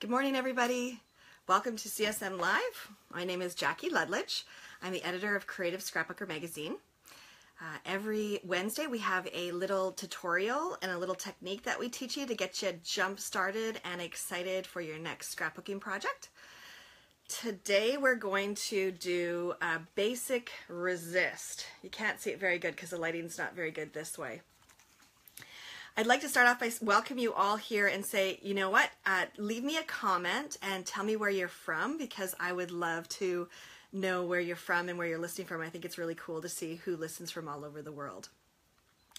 Good morning, everybody. Welcome to CSMLive. My name is Jackie Ludlage. I'm the editor of Creative Scrapbooker magazine. Every Wednesday we have a little tutorial and a little technique that we teach you to get you jump started and excited for your next scrapbooking project. Today we're going to do a basic resist. You can't see it very good because the lighting's not very good this way. I'd like to start off by welcome you all here and say, you know what, leave me a comment and tell me where you're from, because I would love to know where you're from and where you're listening from. I think it's really cool to see who listens from all over the world.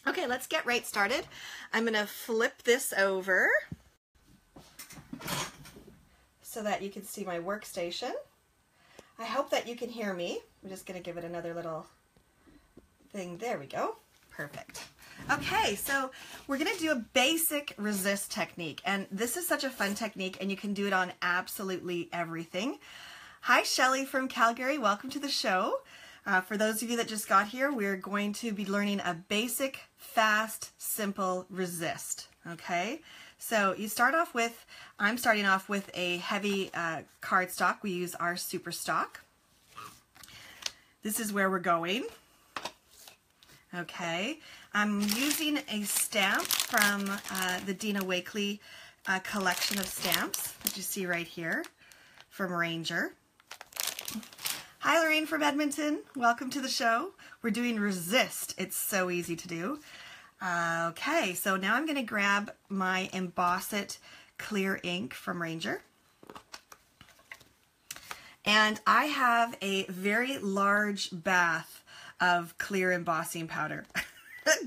Okay, let's get right started. I'm going to flip this over so that you can see my workstation. I hope that you can hear me. I'm just going to give it another little thing. There we go. Perfect. Okay, so we're going to do a basic resist technique, and this is such a fun technique, and you can do it on absolutely everything. Hi, Shelly from Calgary. Welcome to the show. For those of you that just got here, we're going to be learning a basic, fast, simple resist. Okay, so you start off with, I'm starting off with a heavy cardstock. We use our Super Stock. This is where we're going. Okay, I'm using a stamp from the Dina Wakley collection of stamps that you see right here from Ranger. Hi, Lorraine from Edmonton. Welcome to the show. We're doing resist. It's so easy to do. Okay, so now I'm going to grab my Emboss It clear ink from Ranger. And I have a very large bath of clear embossing powder.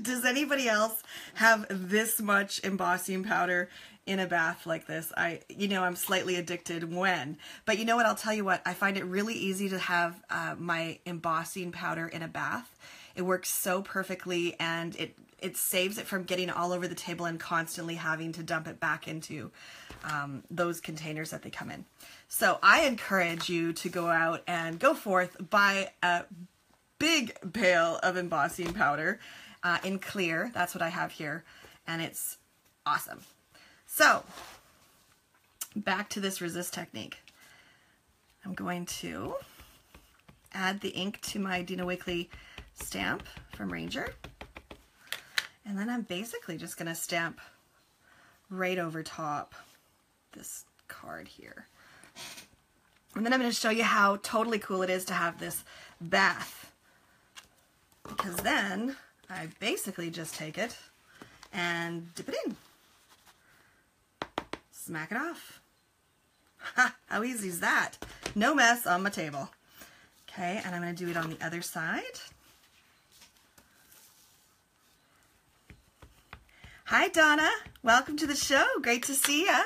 Does anybody else have this much embossing powder in a bath like this? I'm slightly addicted when, but you know what, I'll tell you what, I find it really easy to have my embossing powder in a bath. It works so perfectly, and it saves it from getting all over the table and constantly having to dump it back into those containers that they come in. So I encourage you to go out and go forth, buy a big pail of embossing powder in clear. That's what I have here, and it's awesome. So back to this resist technique. I'm going to add the ink to my Dina Wakley stamp from Ranger, and then I'm basically just going to stamp right over top this card here. And then I'm going to show you how totally cool it is to have this bath, because then I basically just take it and dip it in. Smack it off. Ha! How easy is that? No mess on my table. Okay, and I'm going to do it on the other side. Hi, Donna. Welcome to the show. Great to see ya.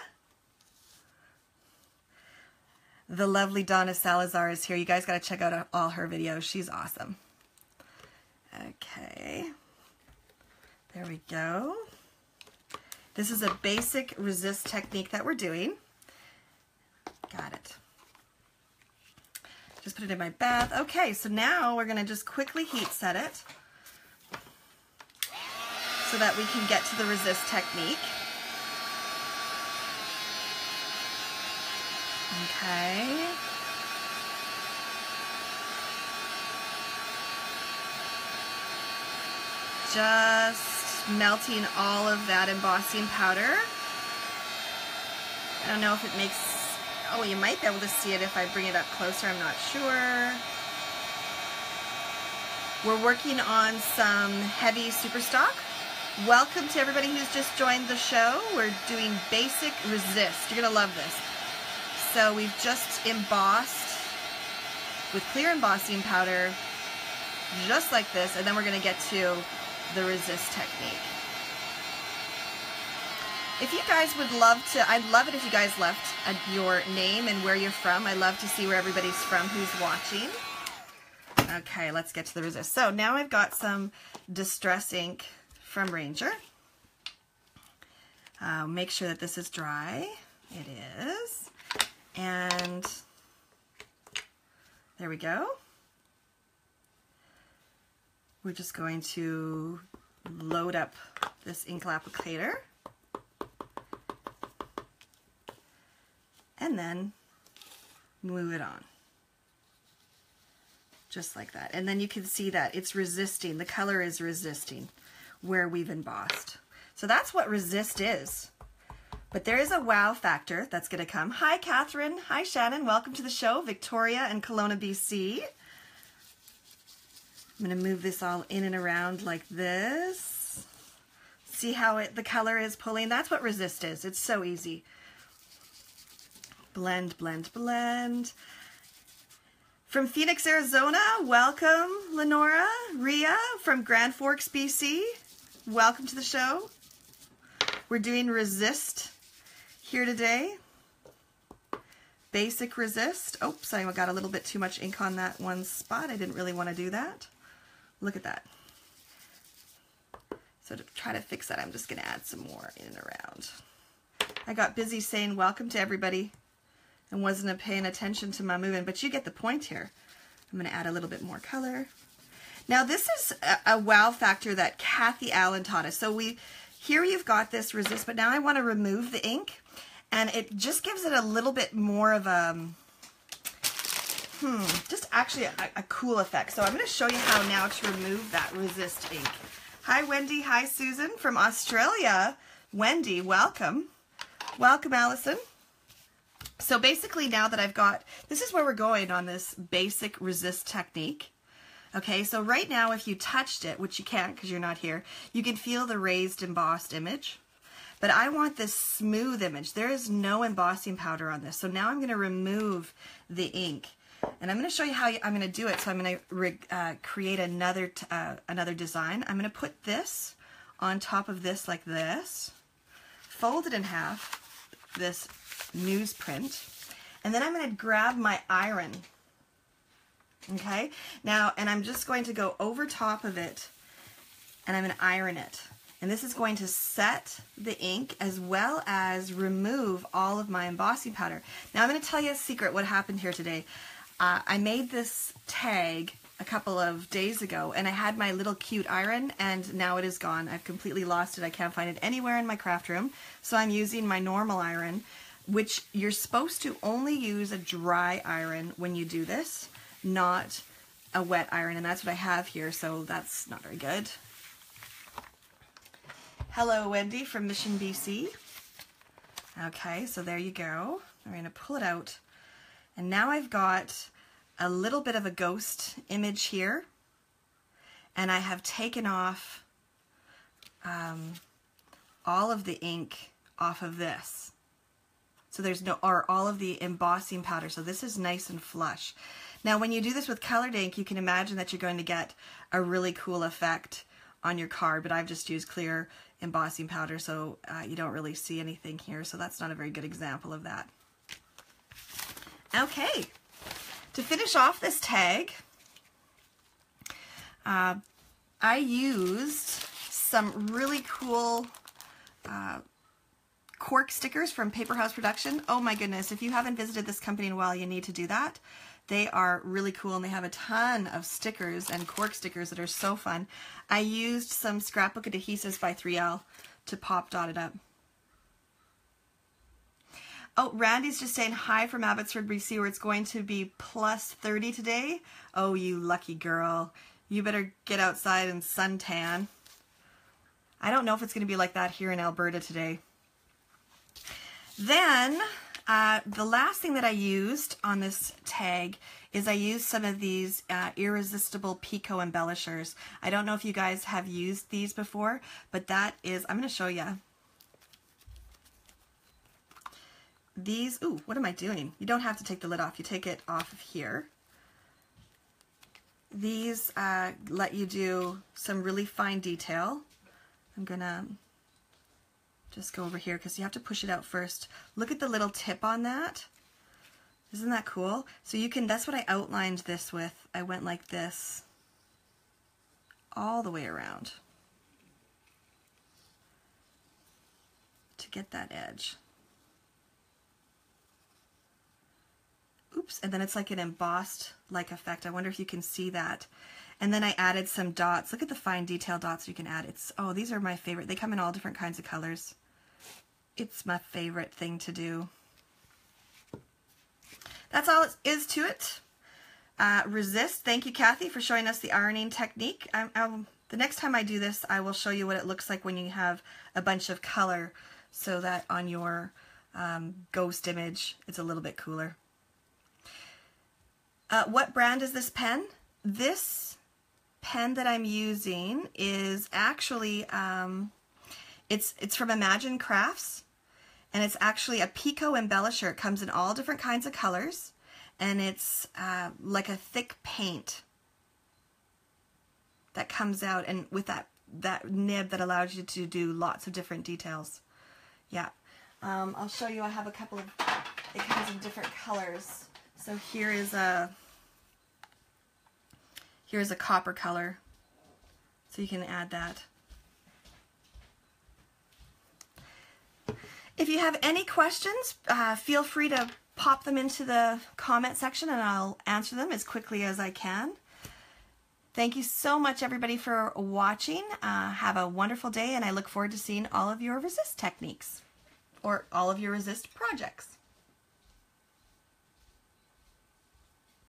The lovely Donna Salazar is here. You guys got to check out all her videos. She's awesome. Okay, there we go. This is a basic resist technique that we're doing. Got it. Just put it in my bath. Okay, so now we're going to just quickly heat set it so that we can get to the resist technique. Okay. Just melting all of that embossing powder. I don't know if it makes, oh, you might be able to see it if I bring it up closer, I'm not sure. We're working on some heavy Super Stock. Welcome to everybody who's just joined the show. We're doing basic resist. You're gonna love this. So we've just embossed with clear embossing powder, just like this, and then we're gonna get to the resist technique. If you guys would love to, I'd love it if you guys left your name and where you're from. I love to see where everybody's from who's watching. Okay, let's get to the resist. So now I've got some distress ink from Ranger. Make sure that this is dry. It is. And there we go. We're just going to load up this ink applicator. and then move it on. Just like that. And then you can see that it's resisting, the color is resisting where we've embossed. So that's what resist is. But there is a wow factor that's going to come. Hi, Catherine. Hi, Shannon. Welcome to the show. Victoria and Kelowna, BC. I'm going to move this all in and around like this. See how the color is pulling? That's what resist is. It's so easy. Blend, blend, blend. From Phoenix, Arizona, welcome, Lenora. Ria from Grand Forks, BC. Welcome to the show. We're doing resist here today. Basic resist. Oops, I got a little bit too much ink on that one spot. I didn't really want to do that. Look at that. So to try to fix that, I'm just going to add some more in and around. I got busy saying welcome to everybody and wasn't paying attention to my movement, but you get the point here. I'm going to add a little bit more color. Now this is a wow factor that Kathy Allen taught us. So here you've got this resist, but now I want to remove the ink, and it just gives it a little bit more of a, just actually a cool effect. So I'm going to show you how now to remove that resist ink. Hi, Wendy. Hi, Susan from Australia. Wendy, welcome. Welcome, Allison. So basically now that I've got, this is where we're going on this basic resist technique. Okay, so right now if you touched it, which you can't because you're not here, you can feel the raised embossed image. But I want this smooth image. There is no embossing powder on this. So now I'm going to remove the ink. And I'm going to show you how I'm going to do it. So I'm going to create another design. I'm going to put this on top of this like this, fold it in half, this newsprint, and then I'm going to grab my iron. Okay, now, and I'm just going to go over top of it, and I'm going to iron it. And this is going to set the ink as well as remove all of my embossing powder. Now I'm going to tell you a secret what happened here today. I made this tag a couple of days ago, and I had my little cute iron, and now it is gone. I've completely lost it. I can't find it anywhere in my craft room, so I'm using my normal iron, which you're supposed to only use a dry iron when you do this, not a wet iron, and that's what I have here, so that's not very good. Hello, Wendy from Mission, BC. Okay, so there you go. I'm going to pull it out, and now I've got a little bit of a ghost image here, and I have taken off all of the ink off of this. So there's no, or all of the embossing powder, so this is nice and flush. Now when you do this with colored ink, you can imagine that you're going to get a really cool effect on your card, but I've just used clear embossing powder, so you don't really see anything here, so that's not a very good example of that. Okay, to finish off this tag, I used some really cool cork stickers from Paper House Production. Oh my goodness, if you haven't visited this company in a while, you need to do that. They are really cool, and they have a ton of stickers and cork stickers that are so fun. I used some Scrapbook Adhesives by 3L to pop dot it up. Oh, Randy's just saying hi from Abbotsford, BC, where it's going to be plus 30 today. Oh, you lucky girl. You better get outside and suntan. I don't know if it's going to be like that here in Alberta today. Then, the last thing that I used on this tag is I used some of these irresistible Pico Embellishers. I don't know if you guys have used these before, but that is, I'm going to show you. These, ooh, what am I doing? You don't have to take the lid off. You take it off of here. These let you do some really fine detail. I'm going to just go over here because you have to push it out first. Look at the little tip on that. Isn't that cool? So you can, that's what I outlined this with. I went like this all the way around to get that edge. Oops, and then it's like an embossed like effect. I wonder if you can see that. And then I added some dots. Look at the fine detail dots you can add. It's, oh, these are my favorite. They come in all different kinds of colors. It's my favorite thing to do. that's all it is to it. Resist. Thank you, Kathy, for showing us the ironing technique. The next time I do this, I will show you what it looks like when you have a bunch of color, so that on your ghost image, it's a little bit cooler. What brand is this pen? This pen that I'm using is actually, it's from Imagine Crafts, and it's actually a Pico Embellisher. It comes in all different kinds of colors, and it's like a thick paint that comes out, and with that nib that allows you to do lots of different details. Yeah, I'll show you. I have a couple of, it comes in different colors. So here's a copper color, so you can add that. If you have any questions, feel free to pop them into the comment section and I'll answer them as quickly as I can. Thank you so much, everybody, for watching. Have a wonderful day, and I look forward to seeing all of your resist techniques, or all of your resist projects.